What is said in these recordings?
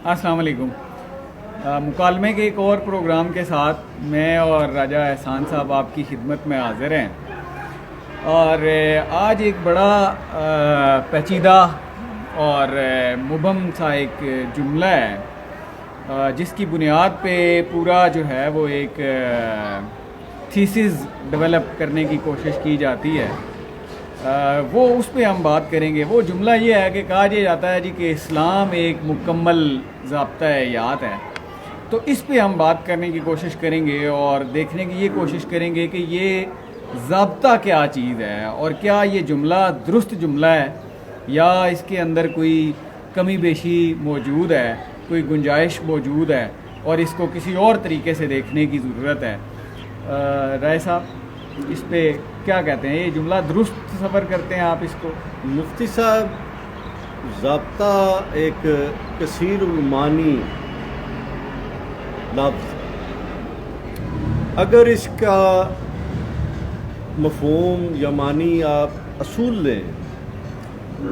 السلام علیکم۔ مکالمے کے ایک اور پروگرام کے ساتھ میں اور راجہ احسان صاحب آپ کی خدمت میں حاضر ہیں، اور آج ایک بڑا پیچیدہ اور مبہم سا ایک جملہ ہے جس کی بنیاد پہ پورا جو ہے وہ ایک تھیسز ڈیولپ کرنے کی کوشش کی جاتی ہے۔ وہ اس پہ ہم بات کریں گے۔ وہ جملہ یہ ہے کہ کہا یہ جاتا ہے جی کہ اسلام ایک مکمل ضابطہ حیات ہے، تو اس پہ ہم بات کرنے کی کوشش کریں گے اور دیکھنے کی یہ کوشش کریں گے کہ یہ ضابطہ کیا چیز ہے، اور کیا یہ جملہ درست جملہ ہے یا اس کے اندر کوئی کمی بیشی موجود ہے، کوئی گنجائش موجود ہے، اور اس کو کسی اور طریقے سے دیکھنے کی ضرورت ہے۔ رائے صاحب اس پہ کیا کہتے ہیں؟ یہ جملہ درست سفر کرتے ہیں آپ اس کو؟ مفتی صاحب، ضابطہ ایک کثیر المعانی لفظ، اگر اس کا مفہوم یا معنی آپ اصول لیں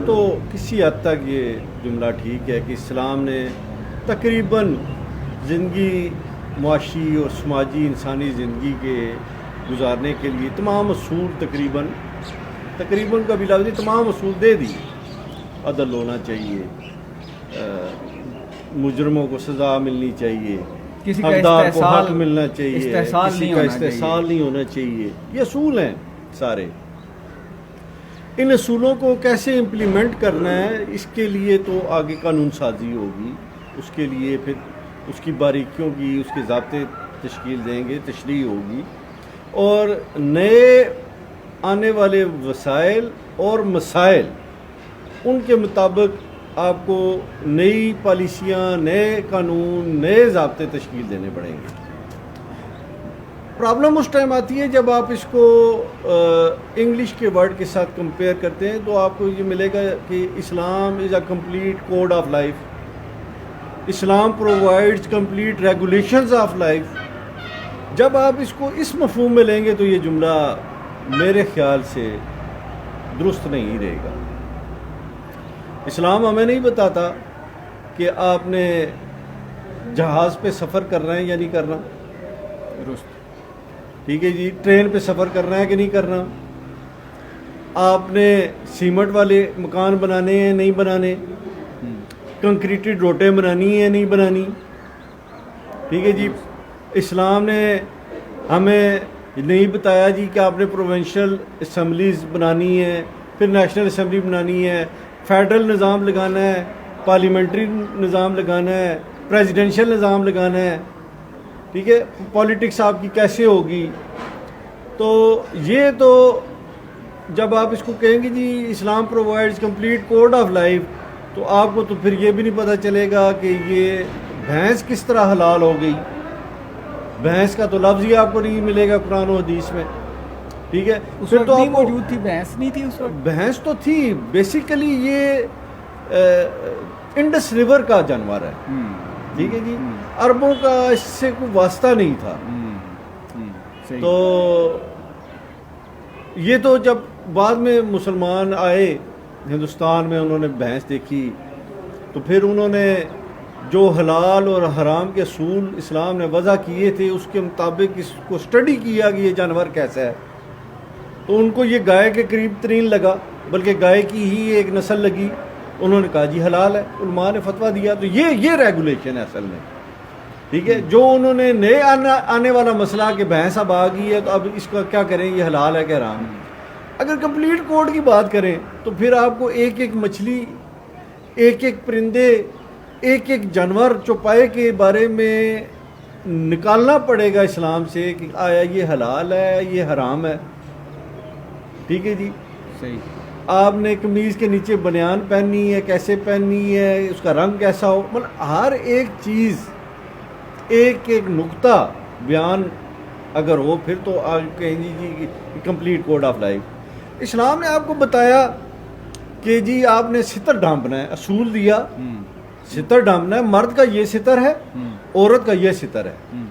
تو کسی حد تک یہ جملہ ٹھیک ہے کہ اسلام نے تقریباً زندگی، معاشی اور سماجی انسانی زندگی کے گزارنے کے لیے تمام اصول تقریباً کا بھی لفظ تمام اصول دے دی۔ عدل ہونا چاہیے، مجرموں کو سزا ملنی چاہیے، کسی کا حقدار کو حق ملنا چاہیے، استحصال کسی کا استحصال نہیں ہونا چاہیے۔ یہ اصول ہیں سارے۔ ان اصولوں کو کیسے امپلیمنٹ کرنا ہے، اس کے لیے تو آگے قانون سازی ہوگی، اس کے لیے پھر اس کی باریکیوں کی، اس کے ضابطے تشکیل دیں گے، تشریح ہوگی، اور نئے آنے والے وسائل اور مسائل ان کے مطابق آپ کو نئی پالیسیاں، نئے قانون، نئے ضابطے تشکیل دینے پڑیں گے۔ پرابلم اس ٹائم آتی ہے جب آپ اس کو انگلش کے ورڈ کے ساتھ کمپیئر کرتے ہیں، تو آپ کو یہ ملے گا کہ Islam is a complete code of life, Islam provides complete regulations of life. جب آپ اس کو اس مفہوم میں لیں گے تو یہ جملہ میرے خیال سے درست نہیں رہے گا۔ اسلام ہمیں نہیں بتاتا کہ آپ نے جہاز پہ سفر کرنا ہے یا نہیں کرنا، درست، ٹھیک ہے جی، ٹرین پہ سفر کرنا ہے کہ نہیں کرنا، آپ نے سیمنٹ والے مکان بنانے ہیں نہیں بنانے، کنکریٹڈ روڈیں بنانی ہیں نہیں بنانی، ٹھیک ہے جی۔ اسلام نے ہمیں نہیں بتایا جی کہ آپ نے پروونشل اسمبلیز بنانی ہے، پھر نیشنل اسمبلی بنانی ہے، فیڈرل نظام لگانا ہے، پارلیمنٹری نظام لگانا ہے، پریزیڈنشل نظام لگانا ہے، ٹھیک ہے، پولیٹکس آپ کی کیسے ہوگی۔ تو یہ تو جب آپ اس کو کہیں گے جی Islam provides complete code of life, تو آپ کو تو پھر یہ بھی نہیں پتہ چلے گا کہ یہ بھینس کس طرح حلال ہو گئی۔ بھینس کا تو لفظ ہی آپ کو نہیں ملے گا قرآن و حدیث میں، ٹھیک ہے۔ اس وقت نہیں موجود تھی، بھینس نہیں تھی اس وقت؟ بھینس تو تھی، بیسیکلی یہ انڈس ریور کا جانور ہے، ٹھیک ہے جی، عربوں کا اس سے کوئی واسطہ نہیں تھا۔ تو یہ تو جب بعد میں مسلمان آئے ہندوستان میں، انہوں نے بھینس دیکھی، تو پھر انہوں نے جو حلال اور حرام کے اصول اسلام نے وضع کیے تھے اس کے مطابق اس کو اسٹڈی کیا کہ یہ جانور کیسا ہے، تو ان کو یہ گائے کے قریب ترین لگا، بلکہ گائے کی ہی ایک نسل لگی، انہوں نے کہا جی حلال ہے، علماء نے فتویٰ دیا۔ تو یہ ریگولیشن ہے اصل میں، ٹھیک ہے۔ جو انہوں نے نئے آنے والا مسئلہ کہ بھینس اب آ گئی ہے تو اب اس کا کیا کریں، یہ حلال ہے کہ حرام ہے۔ اگر کمپلیٹ کوڈ کی بات کریں تو پھر آپ کو ایک ایک مچھلی، ایک ایک پرندے، ایک ایک جانور چوپائے کے بارے میں نکالنا پڑے گا اسلام سے کہ آیا یہ حلال ہے یہ حرام ہے، ٹھیک ہے جی۔ صحیح۔ آپ نے قمیض کے نیچے بنیان پہننی ہے، کیسے پہننی ہے، اس کا رنگ کیسا ہو، مطلب ہر ایک چیز، ایک ایک نقطہ بیان اگر ہو پھر تو آپ کہیں جی کمپلیٹ کوڈ آف لائف۔ اسلام نے آپ کو بتایا کہ جی آپ نے ستر ڈھانپنا ہے، اصول دیا، ستر ڈھانپنا ہے، مرد کا یہ ستر ہے، عورت کا یہ ستر ہے۔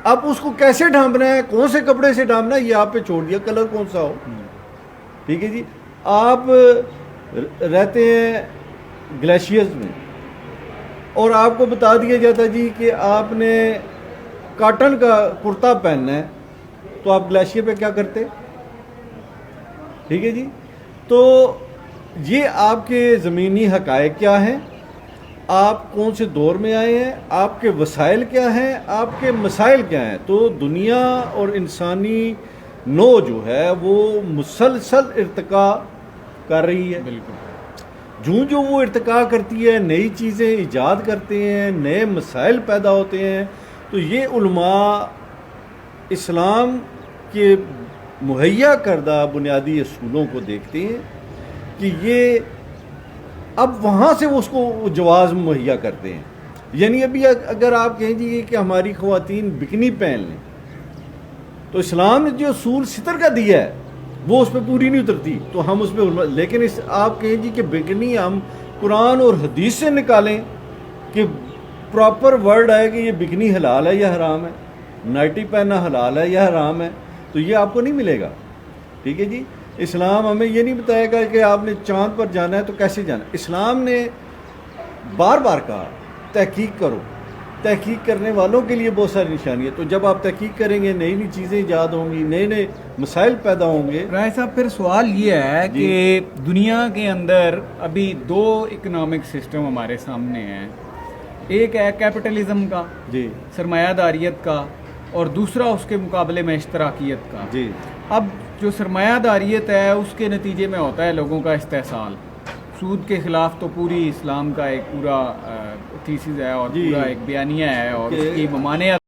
اب اس کو کیسے ڈھانپنا ہے، کون سے کپڑے سے ڈھانپنا ہے، یہ آپ پہ چھوڑ دیا، کلر کون سا ہو، ٹھیک ہے جی۔ آپ رہتے ہیں گلیشیئرز میں، اور آپ کو بتا دیا جاتا جی کہ آپ نے کاٹن کا کرتا پہننا ہے تو آپ گلیشیئر پہ کیا کرتے؟ ٹھیک ہے جی. تو یہ آپ کے زمینی حقائق کیا ہیں، آپ کون سے دور میں آئے ہیں، آپ کے وسائل کیا ہیں، آپ کے مسائل کیا ہیں. تو دنیا اور انسانی نو جو ہے وہ مسلسل ارتقاء کر رہی ہے. بالکل جو وہ ارتقاء کرتی ہے، نئی چیزیں ایجاد کرتے ہیں، نئے مسائل پیدا ہوتے ہیں. تو یہ علماء اسلام کے مہیا کردہ بنیادی اصولوں کو دیکھتے ہیں کہ یہ اب وہاں سے وہ اس کو جواز مہیا کرتے ہیں. یعنی ابھی اگر آپ کہیں جی کہ ہماری خواتین بکنی پہن لیں تو اسلام نے جو اصول ستر کا دیا ہے وہ اس پہ پوری نہیں اترتی تو ہم اس پہ، لیکن آپ کہیں جی کہ بکنی ہم قرآن اور حدیث سے نکالیں کہ پراپر ورڈ ہے کہ یہ بکنی حلال ہے یا حرام ہے، نائٹی پہننا حلال ہے یا حرام ہے، تو یہ آپ کو نہیں ملے گا. ٹھیک ہے جی. اسلام ہمیں یہ نہیں بتائے گا کہ آپ نے چاند پر جانا ہے تو کیسے جانا ہے. اسلام نے بار بار کہا تحقیق کرو. تحقیق کرنے والوں کے لیے بہت ساری نشانیاں. تو جب آپ تحقیق کریں گے نئی نئی چیزیں ایجاد ہوں گی، نئے نئے مسائل پیدا ہوں گے. رائے صاحب پھر سوال یہ ہے کہ دنیا کے اندر ابھی دو اکنامک سسٹم ہمارے سامنے ہیں، ایک ہے کیپٹلزم کا، جی سرمایہ داریت کا، اور دوسرا اس کے مقابلے میں اشتراکیت کا. جی اب جو سرمایہ داریت ہے اس کے نتیجے میں ہوتا ہے لوگوں کا استحصال. سود کے خلاف تو پوری اسلام کا ایک پورا تھیسس ہے اور جی پورا ایک بیانیہ ہے اور اس کی ممانعت